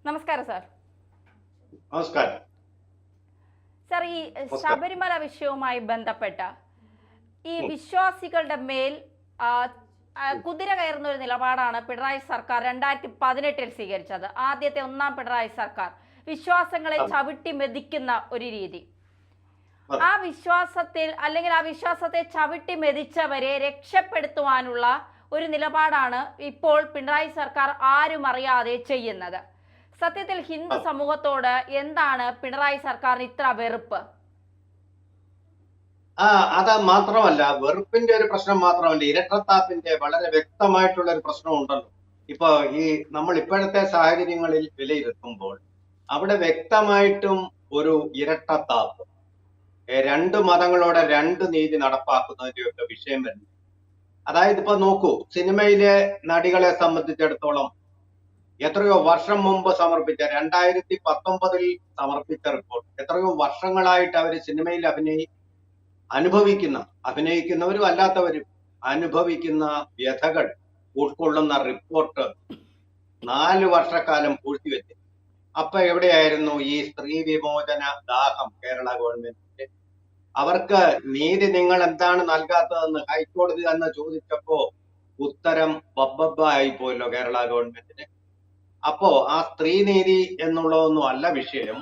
നമസ്കാരം സാർ. നമസ്കാരം. സാർ, ഈ ശബരിമല വിഷയവുമായി ബന്ധപ്പെട്ട ഈ വിശ്വാസികളുടെ മേൽ കുതിര കയറുന്ന ഒരു നിലപാടാണ് പിണറായി സർക്കാർ 2018 സ്വീകരിച്ചത്. ആദ്യത്തെ ഒന്നാം പിണറായി സർക്കാർ വിശ്വാസങ്ങളെ ചവിട്ടി മെതിക്കുന്ന ഒരു രീതി. ആ വിശ്വാസത്തിൽ അല്ലെങ്കിൽ ആ വിശ്വാസത്തെ ചവിട്ടി മെതിച്ചവരെ രക്ഷപ്പെടുത്തുവാനുള്ള ഒരു നിലപാടാണ് ഇപ്പോൾ പിണറായി സർക്കാർ ആരും അറിയാതെ ചെയ്യുന്നത്. സത്യത്തിൽ ഹിന്ദു സമൂഹത്തോട് എന്താണ് പിണറായി സർക്കാരിന് ഇത്ര വെറുപ്പ്? അത് മാത്രമല്ല, വെറുപ്പിന്റെ ഒരു പ്രശ്നം മാത്രമല്ല, ഇരട്ടത്താപ്പിന്റെ വളരെ വ്യക്തമായിട്ടുള്ള ഒരു പ്രശ്നം ഉണ്ടല്ലോ. ഇപ്പൊ നമ്മൾ ഇപ്പോഴത്തെ സാഹചര്യങ്ങളിൽ വിലയിരുത്തുമ്പോൾ അവിടെ വ്യക്തമായിട്ടും ഒരു ഇരട്ടത്താപ്പ്, രണ്ട് മതങ്ങളോടെ രണ്ട് നീതി നടപ്പാക്കുന്നതിന്റെ ഒക്കെ വിഷയം വരുന്നു. അതായത് ഇപ്പൊ നോക്കൂ, സിനിമയിലെ നടികളെ സംബന്ധിച്ചിടത്തോളം എത്രയോ വർഷം മുമ്പ് സമർപ്പിച്ച 2019 സമർപ്പിച്ച റിപ്പോർട്ട്, എത്രയോ വർഷങ്ങളായിട്ട് അവർ സിനിമയിൽ അഭിനയിക്കുന്നവരും അല്ലാത്തവരും അനുഭവിക്കുന്ന വ്യഥകൾ ഉൾക്കൊള്ളുന്ന റിപ്പോർട്ട് 4 വർഷക്കാലം പൂഴ്ത്തിവെച്ചു. അപ്പൊ എവിടെയായിരുന്നു ഈ സ്ത്രീ വിമോചന ദാഹം കേരള ഗവൺമെന്റിന്റെ? അവർക്ക് നീതി നിങ്ങൾ എന്താണ് നൽകാത്തതെന്ന് ഹൈക്കോടതി തന്നെ ചോദിച്ചപ്പോ ഉത്തരം ബബ്ബ ആയിപ്പോയല്ലോ കേരള ഗവൺമെന്റിന്. അപ്പോ ആ സ്ത്രീ നീതി എന്നുള്ളതൊന്നും അല്ല വിഷയം.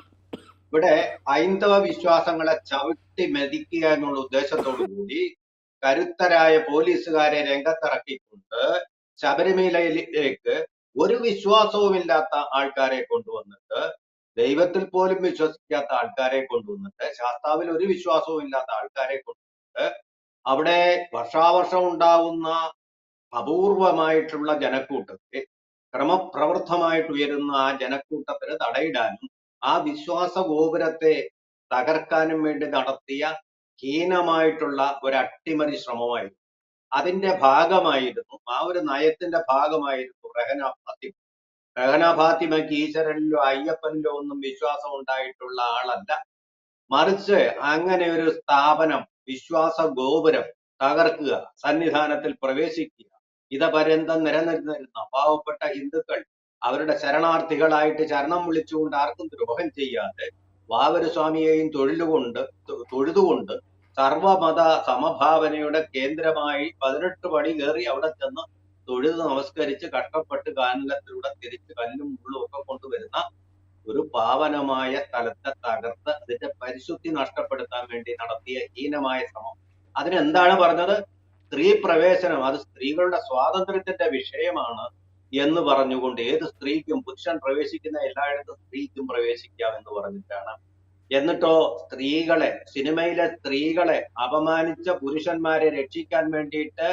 ഇവിടെ ഹൈന്ദവ വിശ്വാസങ്ങളെ ചവിട്ടി മെതിക്കുക എന്നുള്ള ഉദ്ദേശത്തോടു കൂടി കരുത്തരായ പോലീസുകാരെ രംഗത്തിറക്കിക്കൊണ്ട് ശബരിമലയിലേക്ക് ഒരു വിശ്വാസവുമില്ലാത്ത ആൾക്കാരെ കൊണ്ടുവന്നിട്ട്, ദൈവത്തിൽ പോലും വിശ്വസിക്കാത്ത ആൾക്കാരെ കൊണ്ടുവന്നിട്ട്, ശാസ്താവിൽ ഒരു വിശ്വാസവും ഇല്ലാത്ത ആൾക്കാരെ കൊണ്ടുവന്നിട്ട് അവിടെ വർഷാവർഷം ഉണ്ടാകുന്ന അപൂർവമായിട്ടുള്ള ജനക്കൂട്ടത്തെ, ക്രമപ്രവൃത്തമായിട്ട് ഉയരുന്ന ആ ജനക്കൂട്ടത്തിന് തടയിടാനും ആ വിശ്വാസ ഗോപുരത്തെ തകർക്കാനും വേണ്ടി നടത്തിയ ഹീനമായിട്ടുള്ള ഒരു അട്ടിമറി ശ്രമമായിരുന്നു. അതിന്റെ ഭാഗമായിരുന്നു, ആ ഒരു നയത്തിന്റെ ഭാഗമായിരുന്നു റഹന ഫാത്തിമയ്ക്ക് ഈശ്വരനിലോ അയ്യപ്പനിലോ ഒന്നും വിശ്വാസം ഉണ്ടായിട്ടുള്ള ആളല്ല. മറിച്ച് അങ്ങനെ ഒരു സ്ഥാപനം, വിശ്വാസ ഗോപുരം തകർക്കുക, സന്നിധാനത്തിൽ പ്രവേശിക്കുക, ഇതപര്യന്തം നിലനിന്നിരുന്ന പാവപ്പെട്ട ഹിന്ദുക്കൾ അവരുടെ ശരണാർത്ഥികളായിട്ട് ശരണം വിളിച്ചുകൊണ്ട് ആർക്കും ദ്രോഹം ചെയ്യാതെ വാവരുസ്വാമിയെയും തൊഴുതുകൊണ്ട് സർവമത സമഭാവനയുടെ കേന്ദ്രമായി 18 പടി കയറി അവിടെ ചെന്ന് തൊഴുത് നമസ്കരിച്ച് കഷ്ടപ്പെട്ട് കാനലത്തിലൂടെ തിരിച്ച് കല്ലും മുള്ളും ഒക്കെ കൊണ്ടുവരുന്ന ഒരു പാവനമായ സ്ഥലത്തെ തകർത്ത് അതിന്റെ പരിശുദ്ധി നഷ്ടപ്പെടുത്താൻ വേണ്ടി നടത്തിയ ഹീനമായ ശ്രമം. അതിനെന്താണ് പറഞ്ഞത്? സ്ത്രീ പ്രവേശനം, അത് സ്ത്രീകളുടെ സ്വാതന്ത്ര്യത്തിന്റെ വിഷയമാണ് എന്ന് പറഞ്ഞുകൊണ്ട് ഏത് സ്ത്രീക്കും, പുരുഷൻ പ്രവേശിക്കുന്ന എല്ലായിടത്തും സ്ത്രീക്കും പ്രവേശിക്കാം എന്ന് പറഞ്ഞിട്ടാണ്. എന്നിട്ടോ സ്ത്രീകളെ, സിനിമയിലെ സ്ത്രീകളെ അപമാനിച്ച പുരുഷന്മാരെ രക്ഷിക്കാൻ വേണ്ടിയിട്ട്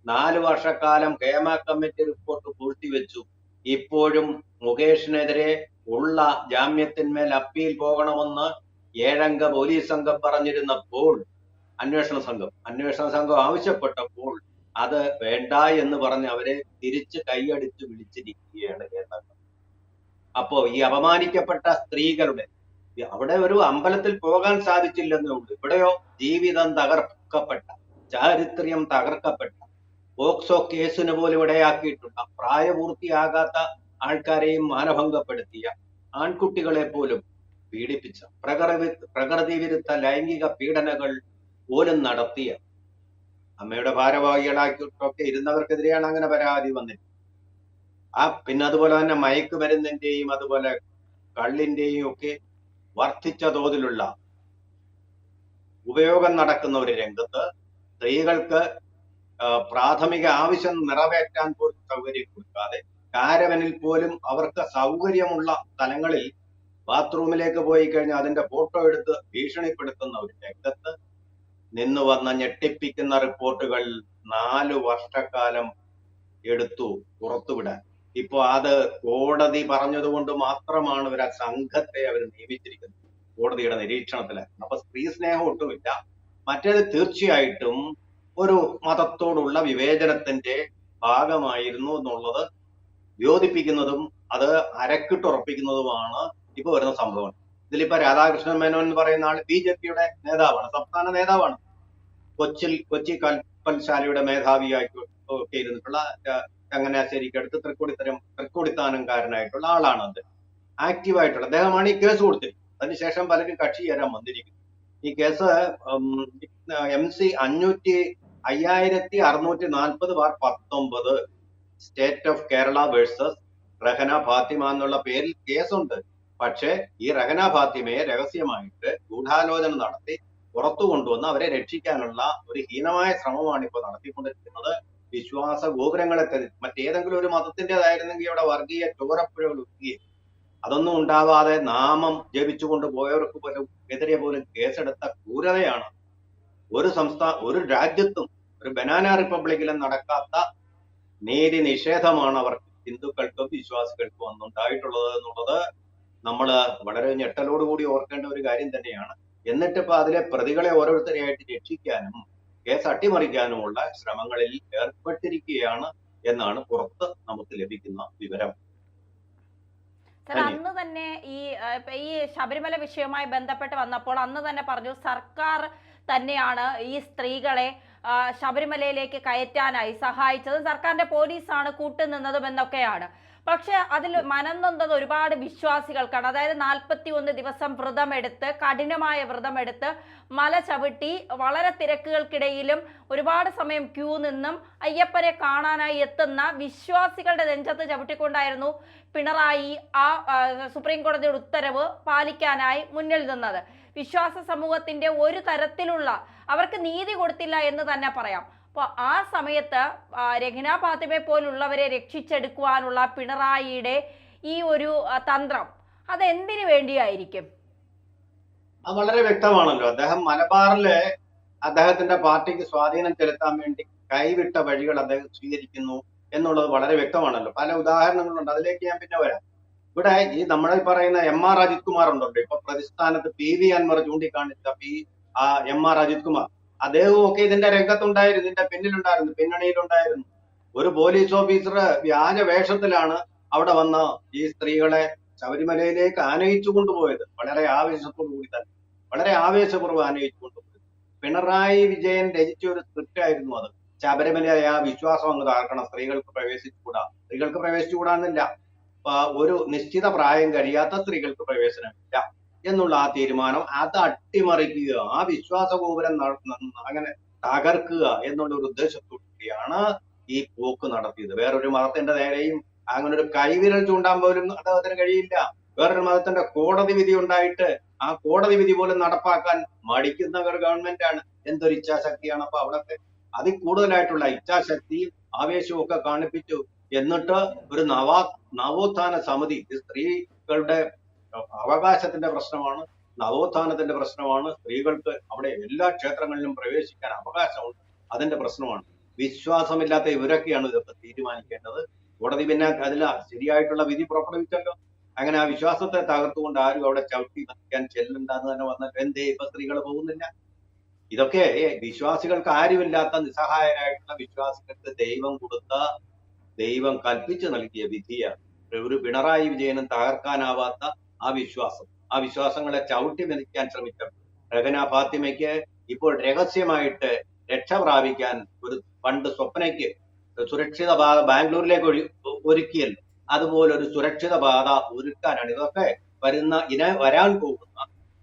4 വർഷക്കാലം ഹേമ കമ്മിറ്റി റിപ്പോർട്ട് പൂഴ്ത്തിവെച്ചു. ഇപ്പോഴും മുകേഷിനെതിരെ ഉള്ള ജാമ്യത്തിന്മേൽ അപ്പീൽ പോകണമെന്ന് 7 അംഗ പോലീസ് സംഘം പറഞ്ഞിരുന്നപ്പോൾ, അന്വേഷണ സംഘം ആവശ്യപ്പെട്ടപ്പോൾ അത് വേണ്ട എന്ന് പറഞ്ഞ് അവരെ തിരിച്ച് കൈയടിച്ച് വിളിച്ചിരിക്കുകയാണ് കേരളം. അപ്പോ ഈ അപമാനിക്കപ്പെട്ട സ്ത്രീകളുടെ, അവിടെ ഒരു അമ്പലത്തിൽ പോകാൻ സാധിച്ചില്ലെന്നേ ഉള്ളൂ. ഇവിടെയോ ജീവിതം തകർക്കപ്പെട്ട, ചാരിത്രം തകർക്കപ്പെട്ട, പോക്സോ കേസിന് പോലും ഇടയാക്കിയിട്ടുള്ള, പ്രായപൂർത്തിയാകാത്ത ആൾക്കാരെയും മാനഭംഗപ്പെടുത്തിയ, ആൺകുട്ടികളെ പോലും പീഡിപ്പിച്ച, പ്രകൃതി വിരുദ്ധ ലൈംഗിക പീഡനങ്ങൾ പോലും നടത്തിയ, അമ്മയുടെ ഭാരവാഹികളാക്കിയിട്ടൊക്കെ ഇരുന്നവർക്കെതിരെയാണ് അങ്ങനെ പരാതി വന്നിട്ട്. പിന്നെ അതുപോലെ തന്നെ മയക്കുമരുന്നിന്റെയും അതുപോലെ കള്ളിന്റെയും ഒക്കെ വർദ്ധിച്ച തോതിലുള്ള ഉപയോഗം നടക്കുന്ന ഒരു രംഗത്ത് സ്ത്രീകൾക്ക് പ്രാഥമിക ആവശ്യം നിറവേറ്റാൻ പോലും സൗകര്യം കൊടുക്കാതെ, കാരവനിൽ പോലും അവർക്ക് സൗകര്യമുള്ള സ്ഥലങ്ങളിൽ ബാത്റൂമിലേക്ക് പോയി കഴിഞ്ഞാൽ അതിന്റെ ഫോട്ടോ എടുത്ത് ഭീഷണിപ്പെടുത്തുന്ന ഒരു രംഗത്ത് നിന്ന് വന്ന ഞെട്ടിപ്പിക്കുന്ന റിപ്പോർട്ടുകൾ 4 വർഷക്കാലം എടുത്തു പുറത്തുവിടാൻ. ഇപ്പൊ അത് കോടതി പറഞ്ഞതുകൊണ്ട് മാത്രമാണ് ഒരു സംഘത്തെ അവർ നിയമിച്ചിരിക്കുന്നത്, കോടതിയുടെ നിരീക്ഷണത്തിലായിരുന്നു. അപ്പൊ സ്ത്രീ സ്നേഹം ഒട്ടുമില്ല. മറ്റേത് തീർച്ചയായിട്ടും ഒരു മതത്തോടുള്ള വിവേചനത്തിന്റെ ഭാഗമായിരുന്നു എന്നുള്ളത് ദ്യോതിപ്പിക്കുന്നതും അത് അരക്കിട്ടുറപ്പിക്കുന്നതുമാണ് ഇപ്പൊ വരുന്ന സംഭവം. ഇതിലിപ്പോ രാധാകൃഷ്ണൻ മേനോൻ എന്ന് പറയുന്ന ആൾ BJP-യുടെ നേതാവാണ്, സംസ്ഥാന നേതാവാണ്. കൊച്ചി കൽപ്പൽശാലയുടെ മേധാവിയായിട്ടൊക്കെ ഇരുന്നിട്ടുള്ള, ചങ്ങനാശ്ശേരിക്കടുത്ത് തൃക്കൊടിത്താനംകാരനായിട്ടുള്ള ആളാണ് അത്. ആക്റ്റീവായിട്ടുള്ള അദ്ദേഹമാണ് ഈ കേസ് കൊടുത്തിരിക്കുന്നത്. അതിനുശേഷം പലരും കക്ഷി ചേരാൻ വന്നിരിക്കുന്നു. ഈ case MC 5640/19 state of Kerala versus Rahana Fathima എന്നുള്ള പേരിൽ കേസുണ്ട്. പക്ഷേ ഈ റഹന ഫാത്തിമയെ രഹസ്യമായിട്ട് ഗൂഢാലോചന നടത്തി പുറത്തു കൊണ്ടുവന്ന് അവരെ രക്ഷിക്കാനുള്ള ഒരു ഹീനമായ ശ്രമമാണ് ഇപ്പോൾ നടത്തിക്കൊണ്ടിരിക്കുന്നത്. വിശ്വാസ ഗോപുരങ്ങളെ മറ്റേതെങ്കിലും ഒരു മതത്തിൻ്റെതായിരുന്നെങ്കിൽ ഇവിടെ വർഗീയ ചോരപ്പുഴകൾ ഒഴുകുകയും അതൊന്നും ഉണ്ടാവാതെ നാമം ജപിച്ചുകൊണ്ട് പോയവർക്ക് പോലും എതിരെ പോലും കേസെടുത്ത ക്രൂരതയാണ്. ഒരു രാജ്യത്തും ഒരു ബനാന റിപ്പബ്ലിക്കിലും നടക്കാത്ത നീതി നിഷേധമാണ് അവർക്ക് ഹിന്ദുക്കൾക്കും വിശ്വാസികൾക്കും അന്നുണ്ടായിട്ടുള്ളത് എന്നുള്ളത് നമ്മൾ വളരെ ഞെട്ടലോടുകൂടി ഓർക്കേണ്ട ഒരു കാര്യം തന്നെയാണ്. എന്നിട്ടിപ്പോ അതിലെ പ്രതികളെ ഓരോരുത്തരെയായിട്ട് രക്ഷിക്കാനും കേസ് അട്ടിമറിക്കാനുമുള്ള ശ്രമങ്ങളിൽ ഏർപ്പെട്ടിരിക്കുകയാണ് എന്നാണ് പുറത്ത് നമുക്ക് ലഭിക്കുന്ന വിവരം. അന്ന് തന്നെ ഈ ശബരിമല വിഷയവുമായി ബന്ധപ്പെട്ട് വന്നപ്പോൾ അന്ന് തന്നെ പറഞ്ഞു സർക്കാർ തന്നെയാണ് ഈ സ്ത്രീകളെ ശബരിമലയിലേക്ക് കയറ്റാനായി സഹായിച്ചത്, സർക്കാരിന്റെ പോലീസാണ് കൂട്ടുനിന്നതും എന്നൊക്കെയാണ്. പക്ഷെ അതിൽ മനംനൊന്തത് ഒരുപാട് വിശ്വാസികൾക്കാണ്. അതായത് 41 ദിവസം വ്രതമെടുത്ത്, കഠിനമായ വ്രതമെടുത്ത് മല ചവിട്ടി വളരെ തിരക്കുകൾക്കിടയിലും ഒരുപാട് സമയം ക്യൂ നിന്നും അയ്യപ്പനെ കാണാനായി എത്തുന്ന വിശ്വാസികളുടെ നെഞ്ചത്ത് ചവിട്ടിക്കൊണ്ടായിരുന്നു പിണറായി സുപ്രീം കോടതിയുടെ ഉത്തരവ് പാലിക്കാനായി മുന്നിൽ നിന്നത്. വിശ്വാസ സമൂഹത്തിന്റെ ഒരു തരത്തിലുള്ള അവർക്ക് നീതി കൊടുത്തില്ല എന്ന് തന്നെ പറയാം. അപ്പോൾ ആ സമയത്ത് രഹ്ന ഫാത്തിമയെ പോലുള്ളവരെ രക്ഷിച്ചെടുക്കുവാനുള്ള പിണറായിയുടെ ഈ ഒരു തന്ത്രം അതെന്തിനു വേണ്ടിയായിരിക്കും? അത് വളരെ വ്യക്തമാണല്ലോ. അദ്ദേഹം മലബാറിലെ അദ്ദേഹത്തിന്റെ പാർട്ടിക്ക് സ്വാധീനം ചെലുത്താൻ വേണ്ടി കൈവിട്ട വഴികൾ അദ്ദേഹം സ്വീകരിക്കുന്നു എന്നുള്ളത് വളരെ വ്യക്തമാണല്ലോ. പല ഉദാഹരണങ്ങളുണ്ട്, അതിലേക്ക് ഞാൻ പിന്നെ വരാം. ഇവിടെ ഈ നമ്മളെ പറയുന്ന MR അജിത് കുമാർ ഉണ്ടല്ലോ, ഇപ്പൊ പ്രതിസ്ഥാനത്ത് PV അൻവർ ചൂണ്ടിക്കാണിച്ച MR അജിത് കുമാർ, അദ്ദേഹവും ഒക്കെ ഇതിന്റെ രംഗത്തുണ്ടായിരുന്നു, ഇതിന്റെ പിന്നിലുണ്ടായിരുന്നു, പിന്നണിയിലുണ്ടായിരുന്നു. ഒരു പോലീസ് ഓഫീസർ വ്യാജ വേഷത്തിലാണ് അവിടെ വന്ന് ഈ സ്ത്രീകളെ ശബരിമലയിലേക്ക് ആനയിച്ചു കൊണ്ടുപോയത്. വളരെ ആവേശത്തോടു കൂടി തന്നെ, വളരെ ആവേശപൂർവ്വം ആനയിച്ചു കൊണ്ടുപോയത്. പിണറായി വിജയൻ രചിച്ച ഒരു സ്ക്രിപ്റ്റ് ആയിരുന്നു അത്. ശബരിമലയായ വിശ്വാസം അങ്ങ് താർക്കണം, സ്ത്രീകൾക്ക് പ്രവേശിച്ചുകൂടാന്നില്ല, ഒരു നിശ്ചിത പ്രായം കഴിയാത്ത സ്ത്രീകൾക്ക് പ്രവേശനമില്ല എന്നുള്ള ആ തീരുമാനം അത് അട്ടിമറിക്കുക, ആ വിശ്വാസ ഗോപുരം അങ്ങനെ തകർക്കുക എന്നുള്ള ഒരു ഉദ്ദേശത്തോടുകൂടിയാണ് ഈ പോക്ക് നടത്തിയത്. വേറൊരു മതത്തിന്റെ നേരെയും അങ്ങനെ ഒരു കൈവിരൽ ചൂണ്ടാൻ പോലും അദ്ദേഹത്തിന് കഴിയില്ല. വേറൊരു മതത്തിന്റെ കോടതി വിധി ഉണ്ടായിട്ട് ആ കോടതി വിധി പോലും നടപ്പാക്കാൻ മടിക്കുന്ന ഒരു ഗവൺമെന്റ് ആണ്. എന്തൊരു ഇച്ഛാശക്തിയാണ് അപ്പൊ അവിടത്തെ. അതിൽ കൂടുതലായിട്ടുള്ള ഇച്ഛാശക്തിയും ആവേശവും ഒക്കെ കാണിപ്പിച്ചു. എന്നിട്ട് ഒരു നവോത്ഥാന സമിതി, സ്ത്രീകളുടെ അവകാശത്തിന്റെ പ്രശ്നമാണ്, നവോത്ഥാനത്തിന്റെ പ്രശ്നമാണ്, സ്ത്രീകൾക്ക് അവിടെ എല്ലാ ക്ഷേത്രങ്ങളിലും പ്രവേശിക്കാൻ അവകാശമുണ്ട്, അതിന്റെ പ്രശ്നമാണ്. വിശ്വാസമില്ലാത്ത ഇവരൊക്കെയാണ് ഇതൊക്കെ തീരുമാനിക്കേണ്ടത്. കോടതി പിന്നെ അതിൽ ശരിയായിട്ടുള്ള വിധി പുറപ്പെടുവിച്ചല്ലോ. അങ്ങനെ ആ വിശ്വാസത്തെ തകർത്തുകൊണ്ട് ആരും അവിടെ ചവിട്ടി നിൽക്കാൻ ചെല്ലണ്ടെന്ന് തന്നെ വന്നിട്ട് എന്തേ ഇപ്പൊ സ്ത്രീകൾ പോകുന്നില്ല? ഇതൊക്കെ വിശ്വാസികൾക്ക് ആരുമില്ലാത്ത നിസ്സഹായരായിട്ടുള്ള വിശ്വാസികൾക്ക് ദൈവം കൽപ്പിച്ചു നൽകിയ വിധിയാണ്. ഒരു പിണറായി വിജയനും തകർക്കാനാവാത്ത ആ വിശ്വാസങ്ങളെ ചവിട്ടി മെതിക്കാൻ ശ്രമിച്ച റഹന ഫാത്തിമയ്ക്ക് ഇപ്പോൾ രഹസ്യമായിട്ട് രക്ഷ പ്രാപിക്കാൻ ഒരു പണ്ട് സ്വപ്നയ്ക്ക് സുരക്ഷിത പാത ബാംഗ്ലൂരിലേക്ക് ഒരുക്കിയല്ലോ, അതുപോലെ ഒരു സുരക്ഷിത പാത ഒരുക്കാനാണ്. ഇതൊക്കെ വരാൻ പോകുന്ന,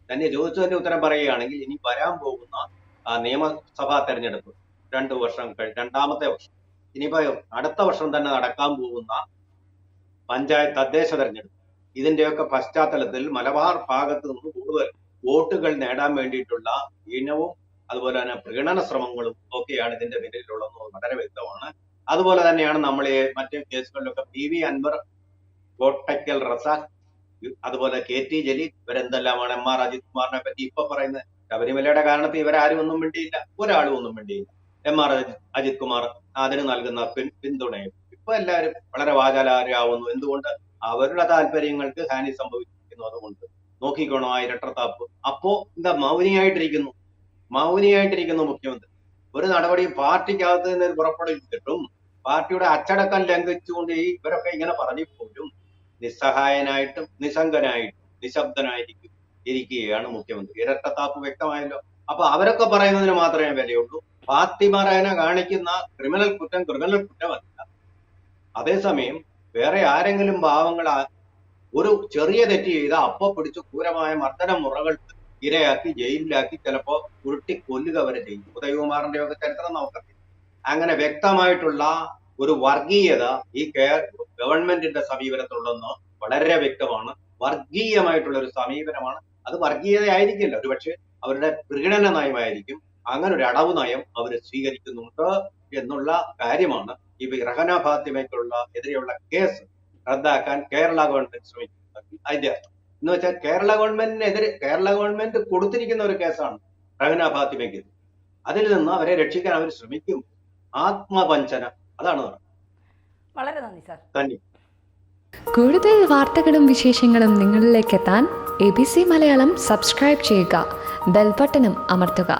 തന്നെ ചോദിച്ചതിന്റെ ഉത്തരം പറയുകയാണെങ്കിൽ ഇനി വരാൻ പോകുന്ന നിയമസഭാ തെരഞ്ഞെടുപ്പ് 2 വർഷം രണ്ടാമത്തെ വർഷം, ഇനിയിപ്പോ അടുത്ത വർഷം തന്നെ നടക്കാൻ പോകുന്ന തദ്ദേശ തെരഞ്ഞെടുപ്പ്, ഇതിന്റെയൊക്കെ പശ്ചാത്തലത്തിൽ മലബാർ ഭാഗത്ത് നിന്ന് കൂടുതൽ വോട്ടുകൾ നേടാൻ വേണ്ടിയിട്ടുള്ള ഇനവും അതുപോലെ തന്നെ പ്രീണന ശ്രമങ്ങളും ഒക്കെയാണ് ഇതിന്റെ പിന്നിലുള്ളതെന്ന് വളരെ വ്യക്തമാണ്. അതുപോലെ തന്നെയാണ് നമ്മൾ മറ്റു കേസുകളിലൊക്കെ PV അൻവർ, കോട്ടക്കൽ റസാഖ്, അതുപോലെ KT ജലീൽ, ഇവരെന്തെല്ലാമാണ് MR അജിത് കുമാറിനെ പറ്റി ഇപ്പൊ പറയുന്നത്. ശബരിമലയുടെ കാരണത്തിൽ ഇവരാരും ഒന്നും വേണ്ടിയില്ല, ഒരാളും ഒന്നും വേണ്ടിയില്ല. MR അജിത് കുമാർ അതിന് നൽകുന്ന പിന്തുണയും ഇപ്പൊ എല്ലാവരും വളരെ വാചാലാരാവുന്നു. എന്തുകൊണ്ട്? അവരുടെ താല്പര്യങ്ങൾക്ക് ഹാനി സംഭവിക്കുന്നു. അതുകൊണ്ട് നോക്കിക്കോണോ ആ ഇരട്ടത്താപ്പ്. അപ്പോ എന്താ മൗനിയായിട്ടിരിക്കുന്നു മുഖ്യമന്ത്രി. ഒരു നടപടിയും പാർട്ടിക്കകത്ത് നിന്ന് പുറപ്പെടുവിച്ചിട്ടും പാർട്ടിയുടെ അച്ചടക്കം ലംഘിച്ചുകൊണ്ട് ഇവരൊക്കെ ഇങ്ങനെ പറഞ്ഞപ്പോഴും നിസ്സഹായനായിട്ടും നിസ്സംഗനായിട്ടും നിശബ്ദനായിരിക്കുകയാണ് മുഖ്യമന്ത്രി. ഇരട്ടത്താപ്പ് വ്യക്തമായല്ലോ. അപ്പൊ അവരൊക്കെ പറയുന്നതിന് മാത്രമേ വിലയുള്ളൂ. ഫാത്തിമ റഹ്ന കാണിക്കുന്ന ക്രിമിനൽ കുറ്റമല്ല. അതേസമയം വേറെ ആരെങ്കിലും പാവങ്ങൾ ഒരു ചെറിയ തെറ്റ് ചെയ്ത അപ്പൊ പിടിച്ച് ക്രൂരമായ മർദ്ദന മുറകൾക്ക് ഇരയാക്കി ജയിലിലാക്കി ചിലപ്പോ ഉരുട്ടി കൊല്ലുക വരെ ചെയ്യും. ഉദയകുമാറിന്റെ ഒക്കെ ചരിത്രം നമുക്കറിയാം. അങ്ങനെ വ്യക്തമായിട്ടുള്ള ഒരു വർഗീയത ഈ ഗവൺമെന്റിന്റെ സമീപനത്തിലുണ്ടെന്ന് വളരെ വ്യക്തമാണ്. വർഗീയമായിട്ടുള്ള ഒരു സമീപനമാണ്. അത് വർഗീയതയായിരിക്കില്ല, ഒരുപക്ഷെ അവരുടെ പ്രകടന നയമായിരിക്കും. അങ്ങനെ ഒരു അടവ് നയം അവർ സ്വീകരിക്കുന്നുണ്ട് എന്നുള്ള കാര്യമാണ് ഈ റഹന ഫാത്തിമയ്ക്കുള്ള എതിരെയുള്ള കേസ് റദ്ദാക്കാൻ കേരള ഗവൺമെന്റ് ശ്രമിക്കുന്നത്. അതിന്റെ അർത്ഥം എന്ന് വെച്ചാൽ കേരള ഗവൺമെന്റ് കൊടുത്തിരിക്കുന്ന ഒരു കേസാണ് റഹന ഫാത്തിമയ്ക്ക്. അതിൽ നിന്ന് അവരെ രക്ഷിക്കാൻ അവർ ശ്രമിക്കും. ആത്മവഞ്ചന, അതാണ് നടക്കുന്നത്. വളരെ നന്ദി സാർ. തന്നെ. കൂടുതൽ വാർത്തകളും വിശേഷങ്ങളും നിങ്ങളിലേക്ക് എത്താൻ ABC മലയാളം സബ്സ്ക്രൈബ് ചെയ്യുക, ബെൽ ബട്ടണും അമർത്തുക.